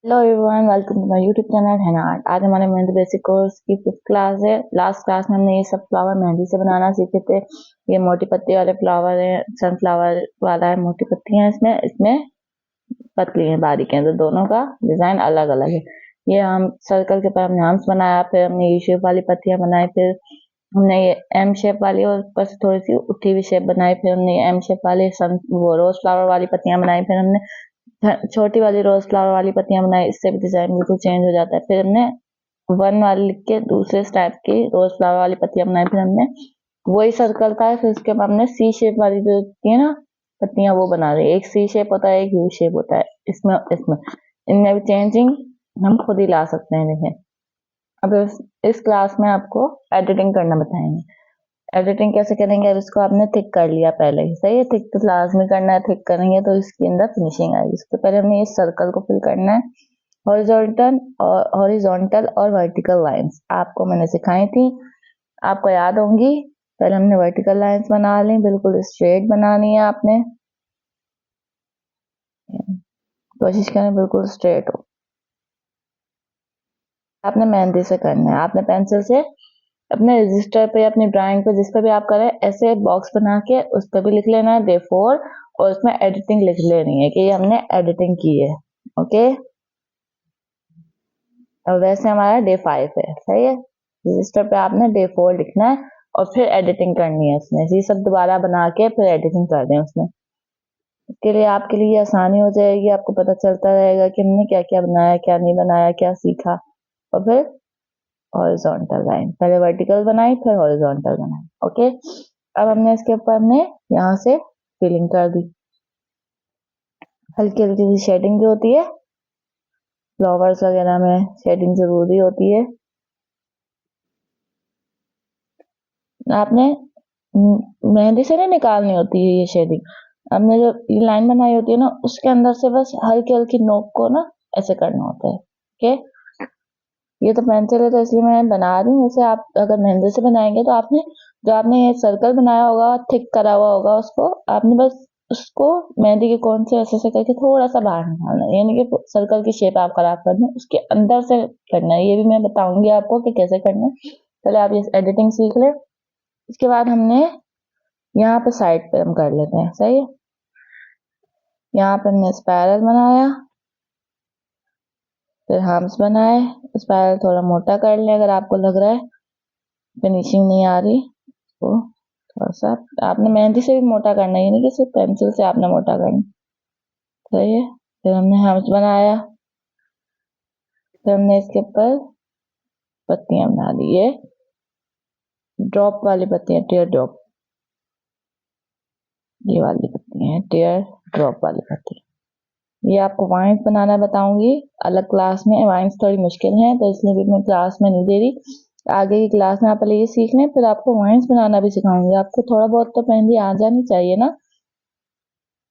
Hello everyone, welcome to my YouTube channel है ना। आज हमारे मेहंदी बेसिक कोर्स की 5th क्लास है। लास्ट क्लास में हमने ये सब फ्लावर मेहंदी से बनाना सीखे थे। ये मोटी पत्ती वाले फ्लावर है, सनफ्लावर वाला है, मोटी पत्तियां इसमें इसमें पतली हैं, बारीक हैं, तो दोनों का डिजाइन अलग अलग है। ये हम सर्कल के ऊपर हमने आर्म्स बनाया, फिर हमने यू शेप वाली पत्तियां बनाई, फिर हमने ये एम शेप वाली और ऊपर से थोड़ी सी उठी हुई शेप बनाई, फिर हमने ये एम शेप वाली वो रोज फ्लावर वाली पत्तियां बनाई, फिर हमने छोटी वाली रोज फ्लावर वाली पत्तियां बनाई। इससे भी डिजाइन बिल्कुल चेंज हो जाता है। फिर हमने वन वाली लिख के दूसरे टाइप की रोज फ्लावर वाली पत्तियां बनाई, फिर हमने वही सर्कल का है, फिर उसके बाद हमने सी शेप वाली जो होती है ना पत्तियां, वो बना रही है। एक सी शेप होता है, एक यू शेप होता है। इसमें इसमें इनमें भी चेंजिंग हम खुद ही ला सकते हैं। देखें, अब इस क्लास में आपको एडिटिंग करना बताएंगे। एडिटिंग कैसे करेंगे? अब इसको आपने थिक कर लिया पहले ही, सही है। थिक तो लाजमी करना है, थिक करेंगे तो इसके अंदर फिनिशिंग आएगी। इसके पहले हमने इस सर्कल को फिल करना है। हॉरिजॉन्टल और वर्टिकल लाइंस आपको मैंने सिखाई थी, आपको याद होंगी। पहले हमने वर्टिकल लाइंस बना ली, बिल्कुल स्ट्रेट बनानी है आपने। कोशिश करें बिल्कुल स्ट्रेट हो। आपने मेहंदी से करना है, आपने पेंसिल से अपने रजिस्टर पे, अपनी ड्राइंग पे, जिस पे भी आप करें, ऐसे बॉक्स बना के उस पर भी लिख लेना है डे 4, और उसमें एडिटिंग लिख लेनी है कि ये हमने एडिटिंग की है। ओके, और वैसे हमारा डे 5 है, सही है। रजिस्टर पे आपने डे 4 लिखना है और फिर एडिटिंग करनी है इसमें। ये सब दोबारा बना के फिर एडिटिंग कर दें उसमें। इसके लिए आपके लिए आसानी हो जाएगी, आपको पता चलता रहेगा कि हमने क्या क्या बनाया, क्या नहीं बनाया, क्या सीखा। और फिर हॉरिजॉन्टल लाइन, पहले वर्टिकल बनाई फिर हॉरिजॉन्टल बनाई। ओके, अब हमने इसके ऊपर हमने यहाँ से फिलिंग कर दी। हल्की हल्की सी शेडिंग जो होती है फ्लावर्स वगैरह में, शेडिंग जरूरी होती है। आपने मेहंदी से नहीं निकालनी होती है ये शेडिंग। हमने जो ये लाइन बनाई होती है ना, उसके अंदर से बस हल्की हल्की नोक को ना ऐसे करना होता है। ओके, ये तो पेंसिल है तो इसलिए मैं बना रही हूँ। वैसे आप अगर मेहंदी से बनाएंगे तो आपने जो आपने ये सर्कल बनाया होगा, थिक करा हुआ होगा, उसको आपने बस उसको मेहंदी के कोन से ऐसे ऐसे करके थोड़ा सा बाहर निकालना है, यानी कि सर्कल की शेप आप खराब करना है, उसके अंदर से करना है। ये भी मैं बताऊंगी आपको कि कैसे करना है। पहले आप ये एडिटिंग सीख ले। इसके बाद हमने यहाँ पे साइड पे हम कर लेते हैं, सही है। यहाँ पे हमने स्पाइरल बनाया, फिर हार्म्स बनाए। स्पाइरल थोड़ा मोटा कर लें अगर आपको लग रहा है फिनिशिंग नहीं आ रही तो थोड़ा सा आपने मेहंदी से भी मोटा करना है, यानी कि सिर्फ पेंसिल से आपने मोटा करना, सही है। फिर हमने हार्म्स बनाया, फिर हमने इसके ऊपर पत्तियां बना दी। ये ड्रॉप वाली पत्तियां, टीयर ड्रॉप, ये वाली पत्तियां हैं टीयर ड्रॉप वाली पत्ती। ये आपको वाइन्स बनाना बताऊंगी अलग क्लास में। वाइन्स थोड़ी मुश्किल है तो इसलिए भी मैं क्लास में नहीं दे रही। आगे की क्लास में आप पहले ये सीख लें, फिर आपको वाइन्स बनाना भी सिखाऊंगी। आपको थोड़ा बहुत तो मेहंदी आ जानी चाहिए ना।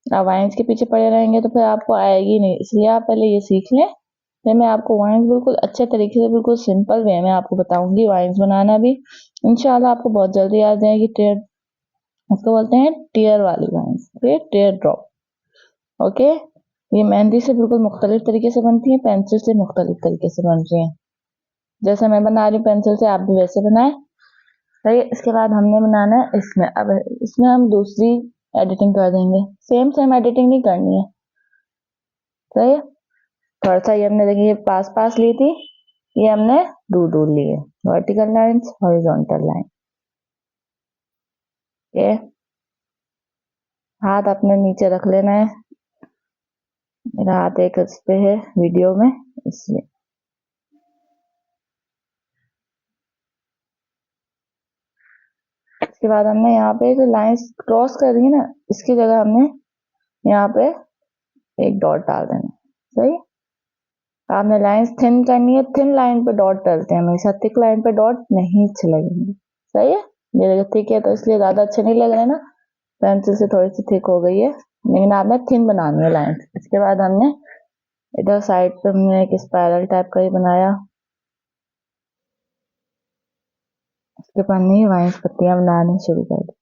आप वाइन्स के पीछे पड़े रहेंगे तो फिर आपको आएगी नहीं, इसलिए आप पहले ये सीख लें। फिर मैं आपको वाइन्स बिल्कुल अच्छे तरीके से, बिल्कुल सिंपल वे में आपको बताऊंगी वाइन्स बनाना भी। इंशाल्लाह आपको बहुत जल्दी आ जाएगी। टेयर, उसको बोलते हैं टीयर वाली वाइन्स, फिर टीयर ड्रॉप। ओके, ये मेहंदी से बिल्कुल मुख्तलिफ तरीके से बनती है, पेंसिल से मुख्तलिफ तरीके से बनती है। जैसे मैं बना रही हूँ पेंसिल से, आप भी वैसे बनाए, सही है। इसके बाद हमने बनाना है इसमें। अब इसमें हम दूसरी एडिटिंग कर देंगे। सेम सेम एडिटिंग नहीं करनी है, सही है। थोड़ा सा ये हमने देखिए पास पास ली थी, ये हमने दूर दूर ली है। Vertical lines, horizontal line. ये हाथ अपने नीचे रख लेना है। मेरा हाथ एक इस पे है वीडियो में, इसलिए। इसके बाद हमने यहाँ पे जो लाइंस क्रॉस कर रही है ना, इसकी जगह हमने यहाँ पे एक डॉट डाल देना, सही। आपने लाइंस थिन करनी है, थिन लाइन पे डॉट डालते हैं हमेशा, थिक लाइन पे डॉट नहीं अच्छे लगेंगे, सही है। मेरे जगह थिक है तो इसलिए ज्यादा अच्छे नहीं लग रहे ना, पेंसिल से थोड़ी सी थिक हो गई है, लेकिन आपने थिन बनानी है लाइंस। इसके बाद हमने इधर साइड पे हमने एक स्पाइरल टाइप का ही बनाया। उसके बाद हमने वाइंस पत्तियां बनानी शुरू कर दी।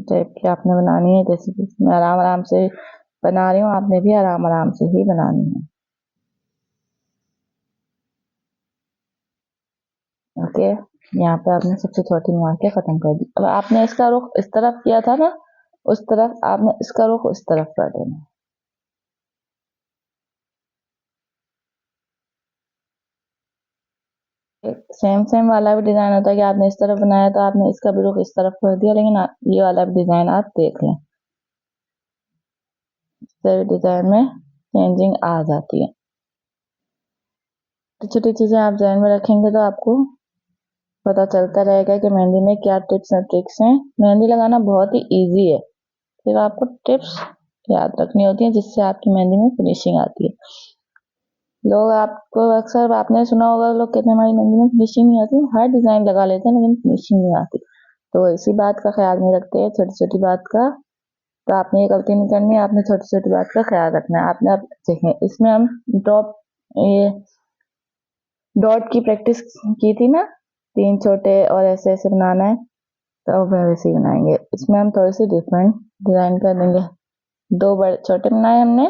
टाइप की आपने बनानी है। जैसे कि मैं आराम से बना रही हूँ, आपने भी आराम से ही बनानी है। ओके, यहाँ पे आपने सबसे छोटी मार के खत्म कर दी। अब आपने इसका रुख इस तरफ किया था ना, उस तरफ आपने इसका रुख उस तरफ कर देना। सेम वाला भी डिजाइन होता है कि आपने इस तरफ बनाया तो आपने इसका भी रुख इस तरफ कर दिया, लेकिन ये वाला भी डिजाइन आप देख लें, इससे डिजाइन में चेंजिंग आ जाती है। तो छोटी चीजें आप ध्यान में रखेंगे तो आपको पता चलता रहेगा कि मेहंदी में क्या टिप्स एंड ट्रिक्स हैं। मेहंदी लगाना बहुत ही इजी है, फिर आपको टिप्स याद रखनी होती है जिससे आपकी मेहंदी में फिनिशिंग आती है। लोग आपको अक्सर आपने सुना होगा, लोग कहते हैं हमारी मेहंदी में फिनिशिंग नहीं आती, हर डिजाइन लगा लेते हैं लेकिन फिनिशिंग नहीं आती। तो इसी बात का ख्याल नहीं रखते हैं, छोटी छोटी बात का। तो आपने ये गलती नहीं करनी है, आपने छोटी छोटी बात का ख्याल रखना है। आपने अब देखें, इसमें हम ये डॉट की प्रैक्टिस की थी ना, 3 छोटे और ऐसे ऐसे बनाना है, तो अब वैसे ही बनाएंगे। इसमें हम थोड़ी सी डिफरेंट डिजाइन कर देंगे। 2 बड़े छोटे बनाए हमने,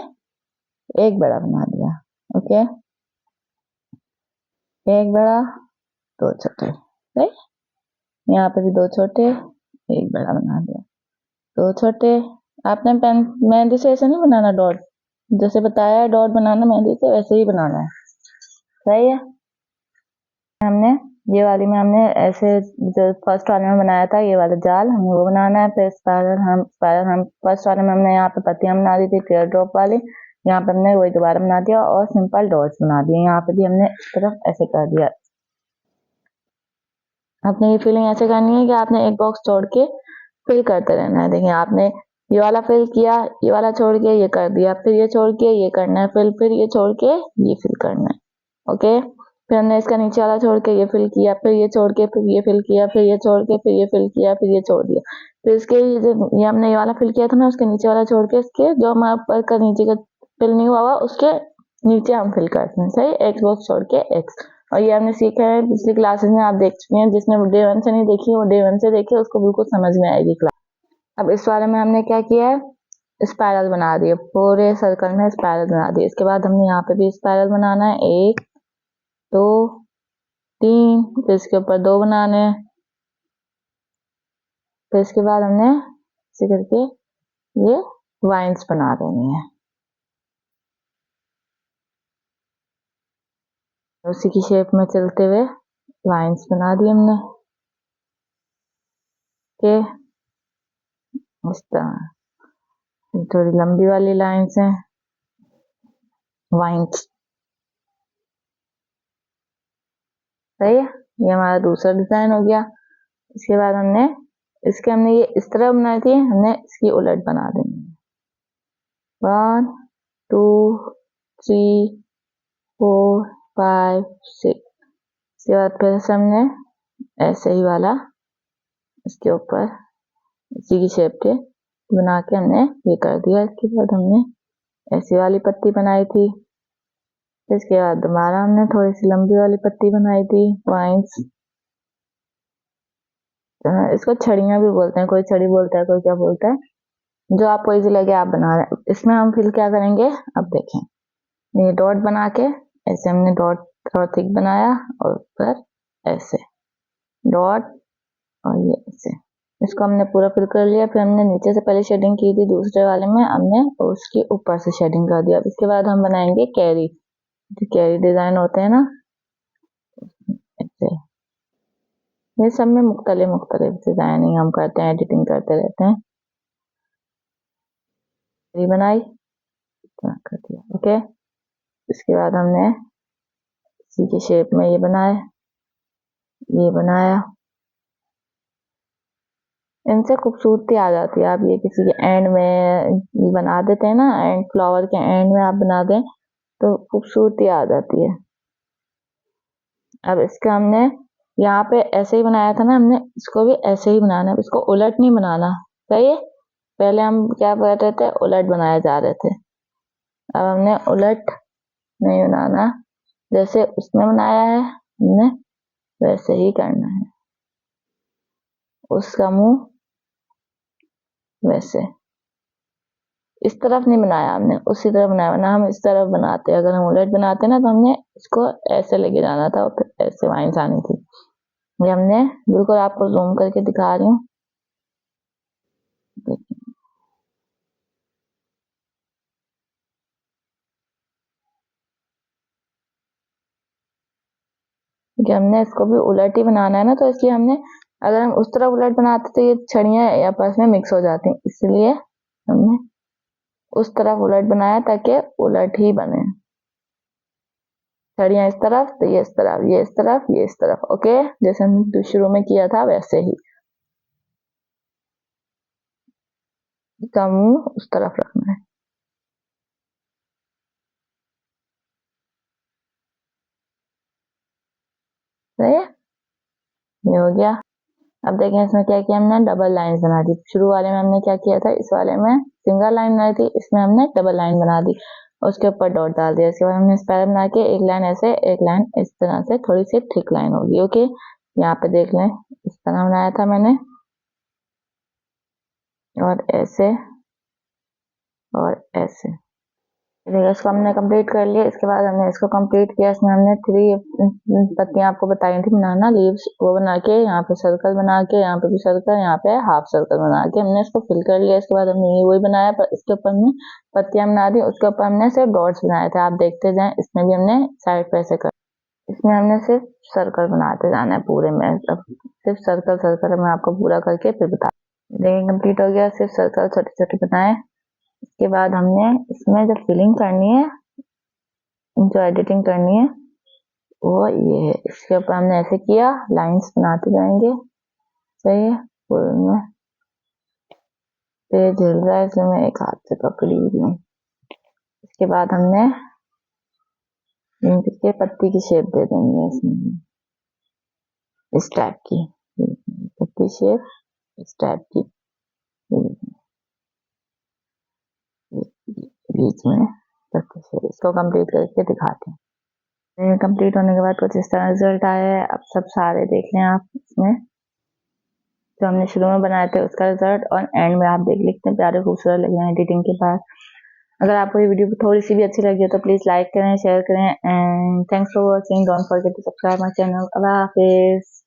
1 बड़ा बना दिया। ओके, 1 बड़ा 2 छोटे, राइट। यहाँ पे भी 2 छोटे 1 बड़ा बना दिया। 2 छोटे, आपने पेन मेहंदी से ऐसे नहीं बनाना, डॉट जैसे बताया डॉट बनाना मेहंदी से वैसे ही बनाना है, सही है। हमने ये वाली में हमने ऐसे जो फर्स्ट वाले में बनाया था, ये वाला जाल हमें वो बनाना है। फिर स्पाइरल हम फर्स्ट वाले में हमने यहाँ पे पत्तियां बना दी थी टेयर ड्रॉप वाली, यहाँ पे हमने वही दोबारा बना दिया और सिंपल डॉट्स बना दिए। यहाँ पे भी हमने इस तरफ ऐसे कर दिया। आपने ये फिलिंग ऐसे करनी है कि आपने एक बॉक्स छोड़ के फिल करते रहना है। देखिए, आपने ये वाला फिल किया, ये वाला छोड़ के ये कर दिया, फिर ये छोड़ के ये करना है, फिर ये छोड़ के ये फिल करना है। ओके, फिर हमने इसका नीचे वाला छोड़ के ये फिल किया, फिर ये छोड़ के फिर ये फिल किया, फिर ये छोड़ के फिर ये फिल किया, फिर ये छोड़ दिया। फिर इसके ये हमने ये वाला फिल किया था ना, उसके नीचे वाला छोड़ के इसके जो हमारा ऊपर का नीचे का फिल नहीं हुआ उसके नीचे हम फिल करते हैं, सही। एक्स बॉक्स छोड़ के एक्स। और ये हमने सीखा है पिछली क्लासेस में, आप देख चुके हैं। जिसने डे 1 से नहीं देखी वो डे 1 से देखे, उसको बिल्कुल समझ में आएगी क्लास। अब इस वाले में हमने क्या किया है, स्पाइरल बना दिए, पूरे सर्कल में स्पाइरल बना दिए। इसके बाद हमने यहाँ पे भी स्पाइरल बनाना है, 1 2 3, फिर इसके ऊपर 2 बनाने हैं। फिर इसके बाद हमने इसे करके ये वाइन्स बना देनी है। उसी की शेप में चलते हुए लाइंस बना दी हमने के इस तरह। थोड़ी लंबी वाली लाइंस हैं, वाइन्स, सही है। ये हमारा दूसरा डिजाइन हो गया। इसके बाद हमने ये इस तरह बनाई थी, हमने इसकी उलट बना देनी है। 1 2 3 4 5 6। इसके बाद फिर से हमने ऐसे ही वाला इसके ऊपर इसी की शेप के बना के हमने ये कर दिया। इसके बाद हमने ऐसी वाली पत्ती बनाई थी, इसके बाद दोबारा हमने थोड़ी सी लंबी वाली पत्ती बनाई थी, वाइन्स। इसको छड़ियां भी बोलते हैं, कोई छड़ी बोलता है, कोई क्या बोलता है, जो आपको इजी लगे आप बना रहे हैं। इसमें हम फिर क्या करेंगे, अब देखें, ये डॉट बना के ऐसे हमने डॉट थोड़ा थिक बनाया और फिर ऐसे डॉट और ये ऐसे, इसको हमने पूरा फिल कर लिया। फिर हमने नीचे से पहले शेडिंग की थी दूसरे वाले में, हमने उसके ऊपर से शेडिंग कर दिया। इसके बाद हम बनाएंगे कैरी, कैरी डिजाइन होते हैं ना ऐसे। ये सब में मुख्तलिफ डिजाइनिंग हम करते हैं, एडिटिंग करते रहते हैं। कैरी बनाई, कर दिया। ओके, इसके बाद हमने इसी के शेप में ये बनाए, ये बनाया। इनसे खूबसूरती आ जाती है। आप ये किसी के एंड में बना देते हैं ना, एंड फ्लावर के एंड में आप बना दें तो खूबसूरती आ जाती है। अब इसका हमने यहाँ पे ऐसे ही बनाया था ना, हमने इसको भी ऐसे ही बनाना है, इसको उलट नहीं बनाना, सही है। पहले हम क्या कर रहे थे, उलट बनाए जा रहे थे, अब हमने उलट नहीं बनाना, जैसे उसने बनाया है हमने वैसे ही करना है। उसका मुंह वैसे इस तरफ नहीं बनाया हमने, उसी तरफ बनाया, वरना हम इस तरफ बनाते। अगर हम उलट बनाते ना तो हमने इसको ऐसे लेके जाना था और फिर ऐसे वाइंस आनी थी। ये हमने बिल्कुल आपको जूम करके दिखा रही हूँ। कि हमने इसको भी उलट ही बनाना है ना, तो इसलिए हमने, अगर हम उस तरफ उलट बनाते तो ये छड़ियाँ आपस में मिक्स हो जाती, इसलिए हमने उस तरफ उलट बनाया ताकि उलट ही बने। छड़ियाँ इस तरफ तो ये इस तरफ, ये इस तरफ, ये इस तरफ। ओके, जैसे हमने शुरू में किया था वैसे ही। इसका मुंह उस तरफ रखना है। सही है, ये हो गया। अब देखें इसमें क्या किया हमने, डबल लाइन बना दी। शुरू वाले में हमने क्या किया था, इस वाले में सिंगल लाइन बनाई थी, इसमें हमने डबल लाइन बना दी, उसके ऊपर डॉट डाल दिया। इसके बाद हमने स्पाइरल बना के एक लाइन ऐसे, एक लाइन इस तरह से, थोड़ी सी थिक लाइन होगी। ओके, यहाँ पे देख लें, इस तरह बनाया था मैंने, और ऐसे और ऐसे। इसको हमने कंप्लीट कर लिया। इसके बाद हमने इसको कंप्लीट किया। इसमें हमने 3 पत्तियां आपको बताई थी बनाना, लीव्स, वो बना के यहाँ पे सर्कल बना के, यहाँ पे भी सर्कल, यहाँ पे हाफ सर्कल बना के हमने इसको फिल कर लिया। इसके बाद हमने ये वही बनाया, पर इसके ऊपर हमने पत्तियां बना दी, उसके ऊपर हमने सिर्फ डॉट्स बनाए थे। आप देखते जाए, इसमें भी हमने साइड पे ऐसे कर, इसमें हमने सिर्फ सर्कल बनाते जाना है पूरे में। अब सिर्फ सर्कल सर्कल मैं आपको पूरा करके फिर बता, देखिए कंप्लीट हो गया। सिर्फ सर्कल छोटे छोटे बनाए। इसके बाद हमने इसमें जब फिलिंग करनी है, जो एडिटिंग करनी है वो ये है। इसके ऊपर हमने ऐसे किया, लाइंस बनाते जाएंगे। सही है, में पेज हिल रहा है, इसमें मैं एक हाथ से पकड़ी हुई हूँ। इसके बाद हमने के पत्ती की शेप दे देंगे इसमें, इस टाइप की पत्ती शेप, इस टाइप की बीच में पत्ती शेप। इसको कंप्लीट करके दिखाते हैं। कंप्लीट होने के बाद कुछ इस तरह रिजल्ट आया है। अब सब सारे देख लें आप, इसमें जो हमने शुरू में बनाए थे उसका रिजल्ट, और एंड में आप देख लें कितने प्यारे खूबसूरत लगे हैं एडिटिंग के बाद। अगर आपको ये वीडियो थोड़ी सी भी अच्छी लगी है तो प्लीज लाइक करें, शेयर करें, and thanks for watching. Don't forget to subscribe my channel. अल्लाह हाफिज।